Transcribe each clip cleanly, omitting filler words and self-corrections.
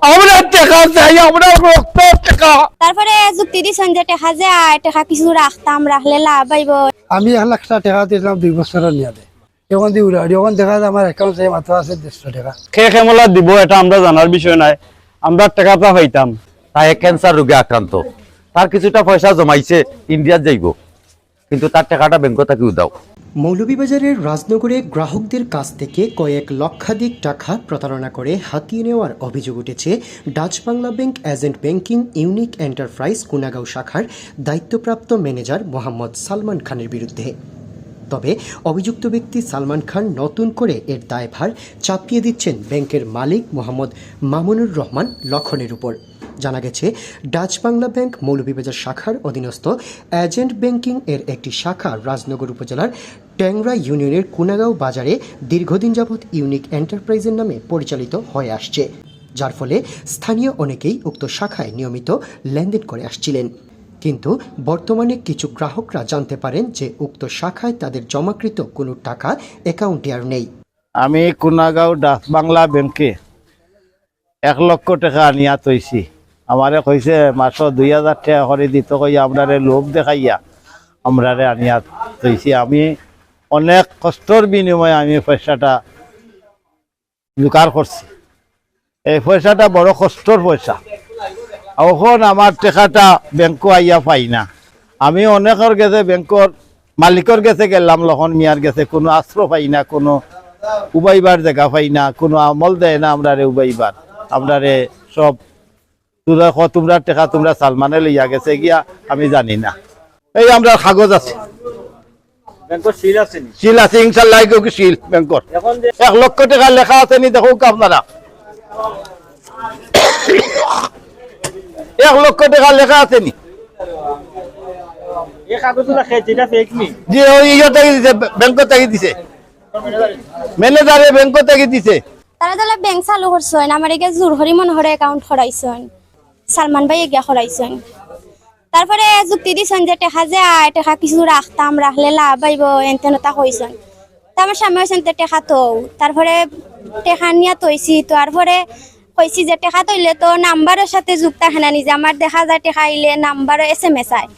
আমরা টাকা চাই, আমরা রক্ত টাকা। তারপরে যুক্তি দিছেন যে টাকা যে টাকা কিছু রাখতাম, রাখলে লাভ আইব। আমি 1 লাখ টাকা দিলাম 2 বছরের নিয়াদে, এখন দিয়ে উড়াড়ি, এখন দেখা যায় আমার অ্যাকাউন্টে মাত্র আছে 150 টাকা। খেয়ে খেমলা দিব এটা আমরা জানার বিষয় নাই, আমরা টাকাটা পাইতাম। তাই ক্যান্সার রোগে আক্রান্ত, তার কিছুটা পয়সা জমাইছে, ইন্ডিয়া যাইব, কিন্তু তার টাকাটা ব্যাংক থেকে উদাও। মৌলভীবাজারের রাজনগরে গ্রাহকদের কাছ থেকে কয়েক লক্ষাধিক টাকা প্রতারণা করে হাতিয়ে নেওয়ার অভিযোগ উঠেছে Dutch Bangla bank agent banking unique enterprise Kunagaon শাখার দায়িত্বপ্রাপ্ত ম্যানেজার মোহাম্মদ সালমান খানের বিরুদ্ধে। তবে অভিযুক্ত ব্যক্তি সালমান খান নতুন করে এর দায়ভার চাপিয়ে দিচ্ছেন ব্যাংকের মালিক মোহাম্মদ মামুনুর রহমান লক্ষণের উপর। জানা গেছে ডাচ বাংলা ব্যাংক মৌলভীবাজার শাখার অধীনস্থ এজেন্ট ব্যাংকিং এর একটি শাখা রাজনগর উপজেলার ট্যাংরা ইউনিয়নের কুনাগাঁও বাজারে দীর্ঘদিন যাবৎ ইউনিক এন্টারপ্রাইজের নামে পরিচালিত হয়ে আসছে, যার ফলে স্থানীয় অনেকেই উক্ত শাখায় নিয়মিত লেনদেন করে আসছিলেন। কিন্তু বর্তমানে কিছু গ্রাহকরা জানতে পারেন যে উক্ত শাখায় তাদের জমাকৃত কোনো টাকা অ্যাকাউন্টে আর নেই। আমি কুনাগাঁও ডাচ বাংলা ব্যাংকে 1 লক্ষ টাকা আনিয়া তৈছি। আমারে কইছে মাসো 2000 টাকা করে দিতে কইয়া আমরারে লোভ দেখাইয়া আমরারে আনিয়া তৈছি। আমি অনেক কষ্টর বিনিময়ে আমি পয়সাটা জোগাড় করছি। এই পয়সাটা বড় কষ্টর পয়সা। এখন আমার টাকাটা ব্যাংক আইয়া পাই না। আমি অনেকের গেছে ব্যাংকর মালিকের গেছে গেলাম, লখন মিয়ার গেছে, কোনো আশ্রয় পাই না, কোনো উবাইবার জায়গা পাই না, কোনো আমল দেয় না আমরারে উবাইবার। আমরারে সব তোমরা টাকা তোমরা সালমানে লইয়া গেছে গিয়া আমি জানি না। এই আমরা কাগজ আছে, সিল আছে, ইনশাল্লাহ সিল ব্যাংকর 1 লক্ষ টাকা লেখা আছে নি, দেখো আপনারা 1 লক্ষ টাকা লেখা আছে নি। জি ওই ইয়ে থেকে দিছে, ব্যাংক থেকে দিছে, ম্যানেজারে ব্যাংক থেকে দিছে। তারা তাহলে ব্যাংক চালু করছেন, আমার এগে জোর হরি মনোহরে অ্যাকাউন্ট খরাইছেন, সালমান ভাই এগিয়া খরাইছেন। তারপরে যুক্তি দিছেন যে টাকা যে টাকা কিছু রাখতাম, রাখলে লাভ আইব, এনতেনতা কইছেন। তা আমার স্বামী হয়েছেন টাকা তো, তারপরে টাকা নিয়ে তৈছি, তারপরে কইছি যে টাকা তৈলে তো নাম্বারের সাথে যুক্ত হেনা নিজে আমার দেখা যায় টাকা আইলে নাম্বারও SMS আয়।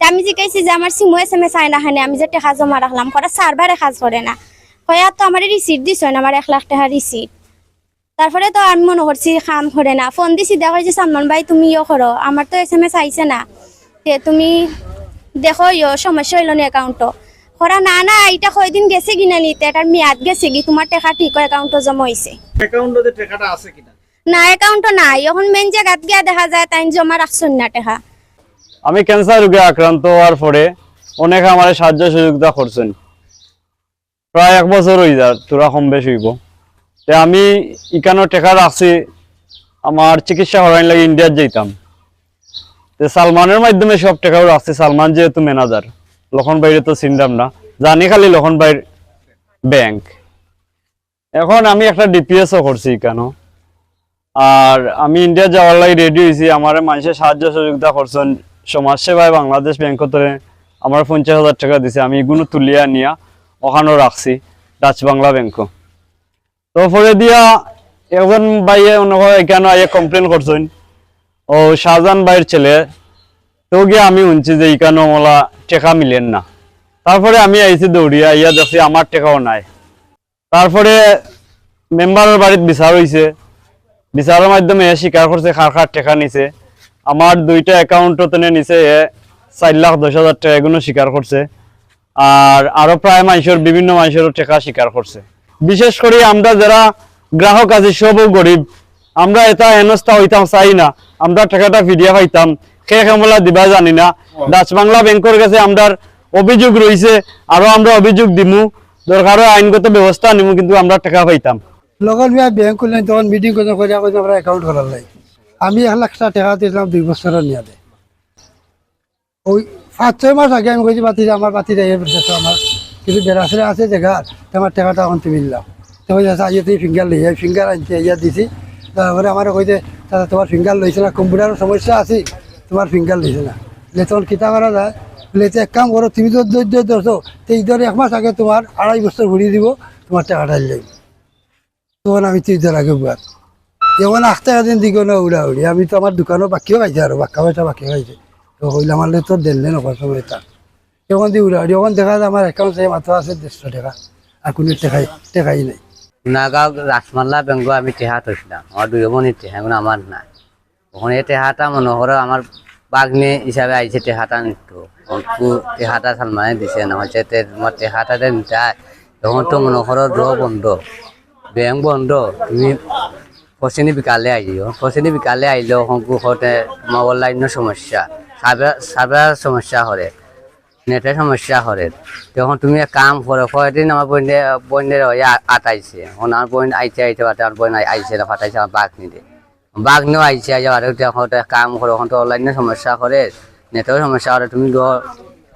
আমি জিজ্ঞাসি যে আমার সিমও SMS আয় না, হানে আমি যে টাকা জমা রাখলাম করা সার্ভারে কাজ করে না, কয়া তো আমার রিসিট দিছেন, আমার 1 লাখ টাকা রিসিট। তারপরে তো আমি মনে করছি কাম করে না, ফোন দিছি, দেখা যে সালমান ভাই তুমি ইয়ে করো, আমার তো SMS আইছে না, তুমি দেখো ইয়ে সমস্যা হইল না অ্যাকাউন্টও করা না। না এটা কয়দিন গেছে কিনা নিতে, এটার মেয়াদ গেছে কি, তোমার টাকা ঠিক অ্যাকাউন্টও জমা হয়েছে না, অ্যাকাউন্টও নাই। এখন মেন জায়গাত গিয়া দেখা যায় তাই জমা রাখছেন না টাকা। আমি ক্যান্সার রোগে আক্রান্ত হওয়ার পরে অনেক আমার সাহায্য সুযোগটা করছেন, প্রায় 1 বছর হয়ে যায়, তোরা কম বেশি হইব। আমি এখানে টাকা রাখছি, আমার চিকিৎসা করার লাগে ইন্ডিয়া যাইতাম, সালমানের মাধ্যমে সব টাকাও রাখছি। সালমান যেহেতু ম্যানেজার, লখন বাইরে তো চিনতাম না, জানি খালি লখন বাইর ব্যাংক। এখন আমি একটা DPSও করছি কেন, আর আমি ইন্ডিয়া যাওয়ার লাগে রেডি হয়েছি। আমার মানুষের সাহায্য সুযোগটা করছেন, সমাজসেবায় বাংলাদেশ ব্যাংক ধরে আমার 50,000 টাকা দিছে, আমি এগুলো তুলিয়া নিয়া ওখানেও রাখছি ডাচ বাংলা ব্যাংক। তো পরে দিয়া একজন ভাইয়ে এখানে আইয়া কমপ্লেন করছেন, ও শাহজাহান ভাইয়ের ছেলে, তো গিয়ে আমি শুনছি যে এখানে ওলা টাকা মিলেন না। তারপরে আমি আইছি দৌড়িয়া, ইয়া দেখছি আমার টাকাও নাই। তারপরে মেম্বারের বাড়িতে বিচার হয়েছে, বিচারের মাধ্যমে স্বীকার করছে কার টাকা নিছে। আমার 2টা অ্যাকাউন্টও তেনে নিছে, 4,10,000 টাকা এগুলো স্বীকার করছে। আর আরো প্রায় মানুষের বিভিন্ন মানুষেরও টাকা স্বীকার করছে। বিশেষ করে আমরা যারা গ্রাহক আছি সবও গরিব, আমরা এটা হেনস্থা হইতাম চাই না, আমরা টাকাটা ফিরিয়া পাইতাম, খেয়ে খেমলা দিবা জানি না। ডাচ বাংলা ব্যাংকের কাছে আমরা অভিযোগ রয়েছে, আরো আমরা অভিযোগ দিমু, দরকার আইনগত ব্যবস্থা নিমু, কিন্তু আমরা টাকা পাইতাম। লগন মিয়া ব্যাংক করলেন, তখন মিটিং করে আমরা অ্যাকাউন্ট করার লাই। আমি 1 লাখ টাকা দিলাম 2 বছরের নিয়াদে। ওই 5-6 মাস আগে আমি কইছি বাতি আমার বাতিটা আমার কিছু বেড়াছে আছে জায়গা, আমার টাকাটা এখন তুমি দিলাম। তো আইয়া তুই ফিঙ্গার লই, ফিঙ্গার আনতে ইয়া দিছি। তারপরে আমার কইতে দাদা তোমার ফিঙ্গার লইছে না, কম্পিউটারের সমস্যা আছে, তোমার ফিঙ্গার লইছে না। বলে তখন কিতা করা যায়, বলে এক কাম করো, তুমি তো ধৈর্য ধরছো, তো এই ধরে 1 মাস আগে তোমার 2.5 বছর ঘুরিয়ে দিব, তোমার টাকাটা লাগবে। তখন আমি 30 দিন আগে বুয়ার এখন 8 টাকা দিন দিকে না উড়াউড়ি আমি তো আমার দোকানও বাকিও খাইছে আর বাক্কা পয়সা বাকি খাইছে তো হইলে আমার তো দেনলে নকর সময় তা এখন দিয়ে উড়াউড়ি এখন দেখা যায় আমার অ্যাকাউন্ট মাত্র আছে 150 টাকা আর কোনো টেকাই নাই নাগাঁও রাসমাল্লা বেংক আমি টেহা থৈছিলাম আমার 2 মণির টেহা এখন আমার নাই ওখানে এই টেহাটা মনে করো আমার বাগনি হিসাবে আইছে টেহাটা নিত টেহাটা সালমানে দিছে না হচ্ছে তোমার টেহাটা নিতে তখন তো মনে করো বন্ধ ব্যাংক বন্ধ তুমি ফসিনি বিকালে আইও ফসিনি বিকালে আইলেও হতে মোবাইল লাইনের সমস্যা সার্ভার সমস্যা হরে নেটের সমস্যা হরে তখন তুমি এক কাম করো কয়দিন আমার বইনের আটাইছে ওনার বইন আইতে আমার বইন আইছে ফাটাইছে আমার বাঘ নিয়েও আইছে আর কাম করো ওখান তো অনলাইনের সমস্যা করে নেটের সমস্যা করে তুমি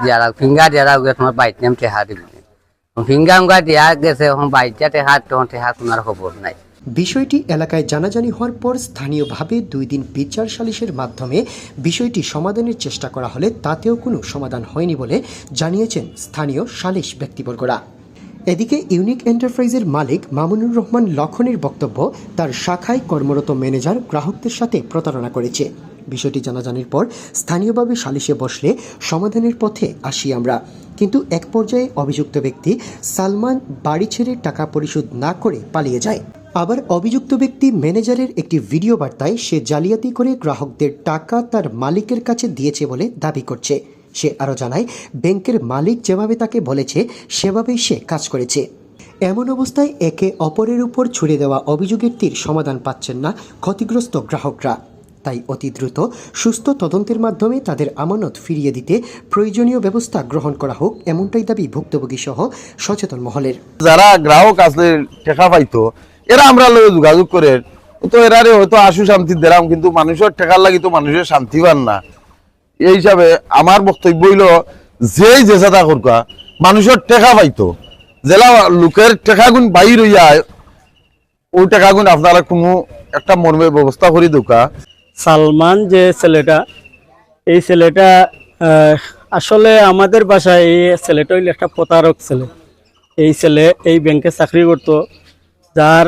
দিয়া ফিঙ্গার দিয়া তোমার বাইক নেম টেহা দিবি ফিঙ্গার দিয়া গেছে এখন বাইকটা টেহা তখন টেহা কোনার খবর নাই। বিষয়টি এলাকায় জানাজানি হওয়ার পর স্থানীয়ভাবে 2 দিন বিচার সালিশের মাধ্যমে বিষয়টি সমাধানের চেষ্টা করা হলে তাতেও কোনো সমাধান হয়নি বলে জানিয়েছেন স্থানীয় সালিশ ব্যক্তিবর্গরা। এদিকে ইউনিক এন্টারপ্রাইজের মালিক মামুনুর রহমান লক্ষণের বক্তব্য, তার শাখায় কর্মরত ম্যানেজার গ্রাহকদের সাথে প্রতারণা করেছে। বিষয়টি জানাজানির পর স্থানীয়ভাবে সালিশে বসলে সমাধানের পথে আসি আমরা, কিন্তু এক পর্যায়ে অভিযুক্ত ব্যক্তি সালমান বাড়ি ছেড়ে টাকা পরিশোধ না করে পালিয়ে যায়। আবার অভিযুক্ত ব্যক্তি ম্যানেজারের একটি ভিডিও বার্তায় সে জালিয়াতি করে গ্রাহকদের টাকা তার মালিকের কাছে দিয়েছে বলে দাবি করছে। সে আরও জানায়, ব্যাংকের মালিক যেভাবে তাকে বলেছে সেভাবেই সে কাজ করেছে। এমন অবস্থায় একে অপরের উপর ছুড়ে দেওয়া অভিযোগের তীর সমাধান পাচ্ছেন না ক্ষতিগ্রস্ত গ্রাহকরা। তাই অতি দ্রুত সুস্থ তদন্তের মাধ্যমে তাদের আমানত ফিরিয়ে দিতে প্রয়োজনীয় ব্যবস্থা গ্রহণ করা হোক, এমনটাই দাবি ভুক্তভোগী সহ সচেতন মহলের। যারা গ্রাহক আসলে টাকা পাইতো এরা আমরা লগে যোগাযোগ করে তো এরারে হয়তো আশু শান্তি দিলাম, কিন্তু মানুষের টাকার লাগি তো মানুষের শান্তি পান না। এই হিসাবে আমার বক্তব্য হইল যেই যেসাটা করকা মানুষের টাকা পাইতো, জেলা লোকের টাকাগুন বাইর হইয়া ওই টাকাগুন আপনারা কোনো একটা মর্মে ব্যবস্থা করে দোকা। সালমান যে ছেলেটা, এই ছেলেটা আসলে আমাদের বাসায় এই ছেলেটা হইলে একটা প্রতারক ছেলে। এই ছেলে এই ব্যাংকে চাকরি করতো, যার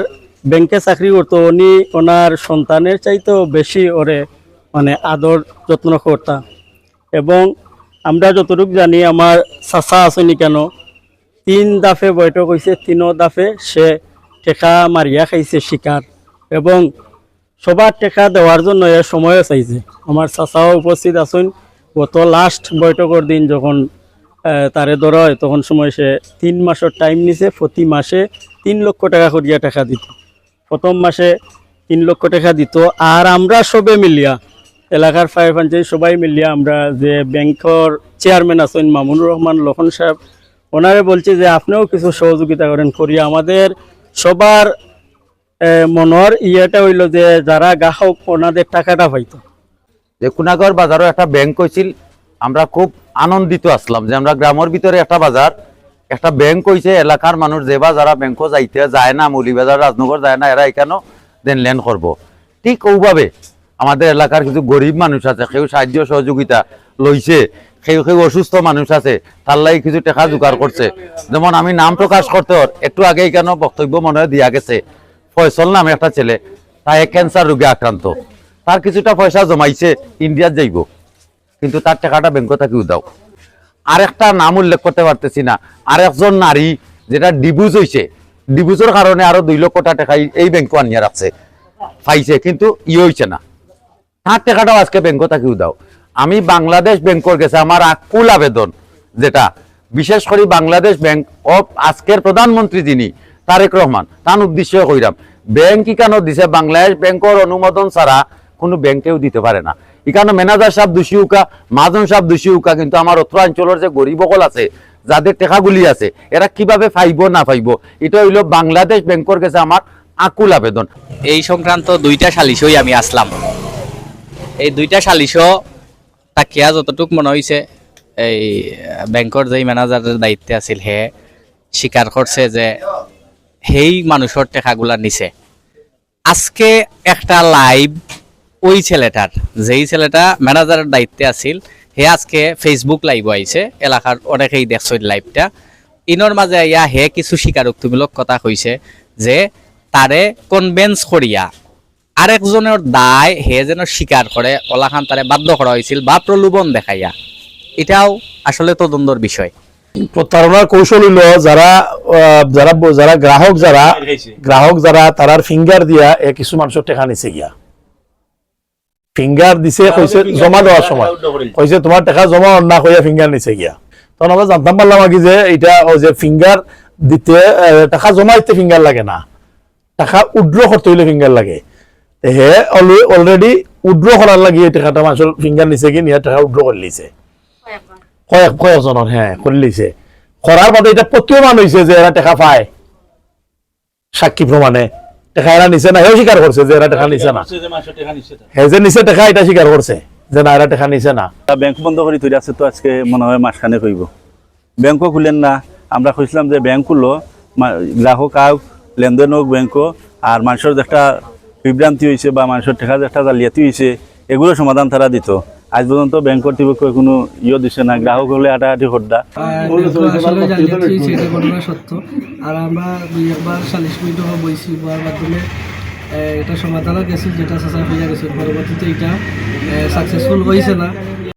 ব্যাংকে চাকরি করতো উনি ওনার সন্তানের চাইতেও বেশি ওরে মানে আদর যত্ন করতাম। এবং আমরা যতটুকু জানি আমার চাচা আসেনি কেন 3 দাফে বৈঠক হয়েছে, 3 দাফে সে টেকা মারিয়া খাইছে শিকার, এবং সবার টেকা দেওয়ার জন্য এ সময়ও চাইছে। আমার চাচাও উপস্থিত আছেন গত লাস্ট বৈঠকের দিন যখন তারে ধরা হয় তখন সময় সে 3 মাসের টাইম নিছে, প্রতি মাসে 3 লক্ষ টাকা করিয়া টাকা দিত। প্রথম মাসে 3 লক্ষ টাকা দিত। আর আমরা সবে মিলিয়া এলাকার ফায়ার পাঞ্চায়েত সবাই মিলিয়া আমরা যে ব্যাংকের চেয়ারম্যান আছেন মামুনুর রহমান লক্ষণ সাহেব, ওনারে বলছি যে আপনিও কিছু সহযোগিতা করেন করিয়া আমাদের সবার মনের ইয়েটা হইল যে যারা গ্রাহক ওনাদের টাকাটা পাইতো। যে কুনাগড় বাজারও একটা ব্যাংক হয়েছিল, আমরা খুব আনন্দিত আসলাম যে আমরা গ্রামের ভিতরে একটা বাজার একটা ব্যাংক হয়েছে। এলাকার মানুষ যেবা যারা ব্যাংকও যাইতে যায় না, মৌলিবাজার রাজনগর যায় না, এরা এখানেও লেনদেন করবো। ঠিক ওইভাবে আমাদের এলাকার কিছু গরিব মানুষ আছে, কেউ সাহায্য সহযোগিতা লইছে, কেউ অসুস্থ মানুষ আছে, তার লাগে কিছু টাকা জোগাড় করছে। যেমন আমি নাম প্রকাশ করতে একটু আগে এখানেও বক্তব্য মনে হয় দিয়া গেছে, ফয়সল নামে একটা ছেলে, তাই ক্যান্সার রোগে আক্রান্ত, তার কিছুটা পয়সা জমাইছে ইন্ডিয়ার যাইব, কিন্তু তার টাকাটা ব্যাংক থাকি দাও। আর একটা নাম উল্লেখ করতে পারতেছি না, আর একজন নারী যেটা ডিভোর্স হয়েছে, ডিভোর্সের কারণে আরো 2 লক্ষ টাকা এই ব্যাংক আনিয়ে রাখছে, পাইছে, কিন্তু হয়েছে না, তার টাকাটাও আজকে ব্যাংক থাকি দাও। আমি বাংলাদেশ ব্যাংকের গেছে আমার আকুল আবেদন, যেটা বিশেষ করে বাংলাদেশ ব্যাংক অফ আজকের প্রধানমন্ত্রী যিনি তারেক রহমান, তার উদ্দেশ্যে কইরাম, ব্যাংক কেন দিছে বাংলাদেশ ব্যাংকের অনুমোদন ছাড়া কোনো ব্যাংকেও দিতে পারে না। এখানে ম্যানেজার সাহেব দোষী উকা, মাজন সাহেব দোষী উকা, কিন্তু আমার উত্তরাঞ্চলের যে গরিব সকল আছে যাদের টাকাগুলি আছে এরা কিভাবে পাইব না পাইব, এটা হইল বাংলাদেশ ব্যাংকের কাছে আমার আকুল আবেদন। এই সংক্রান্ত 2টা সালিশই আমি আসলাম। এই 2টা সালিশও তাকিয়া যতটুক মনে হয়েছে এই ব্যাংকের যে ম্যানেজারের দায়িত্বে আছিল হে স্বীকার করছে যে সেই মানুষের টাকাগুলা নিছে। আজকে একটা লাইভ ওই ছেলেটার, যেই ছেলেটা ম্যানেজারের দায়িত্বে আছিল, হে আজকে ফেসবুক লাইভ আইছে, এলাকার অনেকেই দেখছে লাইভটা। ইনর মাঝে ইয়া হে কিছু স্বীকারোক্তিমূলক কথা কইছে যে তারে কনভেন্স করিয়া আরেকজনের দায় হে যেন স্বীকার করে ওলাখান তারে বাধ্য করা হয়েছিল বা প্রলোভন দেখাইয়া, এটাও আসলে তদন্তর বিষয়। প্রতারণার কৌশল হইল যারা যারা যারা গ্রাহক যারা তারার ফিঙ্গার দিয়া কিছু মানুষের টেকা নিছে গিয়া ফিঙ্গার দিছে, কইছে জমা দেওয়ার সময় কইছে তোমার টাকা জমা না কইয়া ফিঙ্গার নিছে গিয়া। তখন আমরা জানতাম পারলাম আগে যে এটা যে ফিঙ্গার দিতে টাকা জমা দিতে ফিঙ্গার লাগে না, টাকা উইথড্র করতে হইলে ফিঙ্গার লাগে। হে অলরেডি উইথড্র করার লাগে এই টাকাটা মানুষের ফিঙ্গার নিছে কি নিয়ে টাকা উইথড্র করে লিছে কয়েকজনের, হ্যাঁ করে লিছে। করার পরে এটা প্রতীয়মান হয়েছে যে এরা টাকা পায়, সাক্ষী প্রমাণে টাকা এরা নিছে না, হেও স্বীকার করছে যে এরা টাকা নিছে না, হে যে নিছে টাকা এটা স্বীকার করছে যে না এরা টাকা নিছে না। ব্যাংক বন্ধ করে তৈরি আছে তো আজকে মনে হয় মাসখানে কইব, ব্যাংকও খুলেন না। আমরা খুঁজলাম যে ব্যাংক খুললো, গ্রাহক আউক লেনদেন হোক ব্যাংকও, আর মানুষের একটা বিভ্রান্তি হয়েছে বা মানুষের টাকা একটা জালিয়াতি হয়েছে, এগুলো সমাধান তারা দিত। আজ পর্যন্ত ব্যাংক কর্তৃপক্ষ কোনো দিছে না, গ্রাহক হলে হাঁটাহাঁটি হড্ডা। আসলে জালিয়াতি সেটা ঘটনা সত্য, আর আমরা দুই একবার সালিশ বৈঠক বইছি, হওয়ার মাধ্যমে এটা সমাধানও গেছে, যেটা সাসা হইয়া গেছে। পরবর্তীতে এটা সাকসেসফুল হয়েছে না।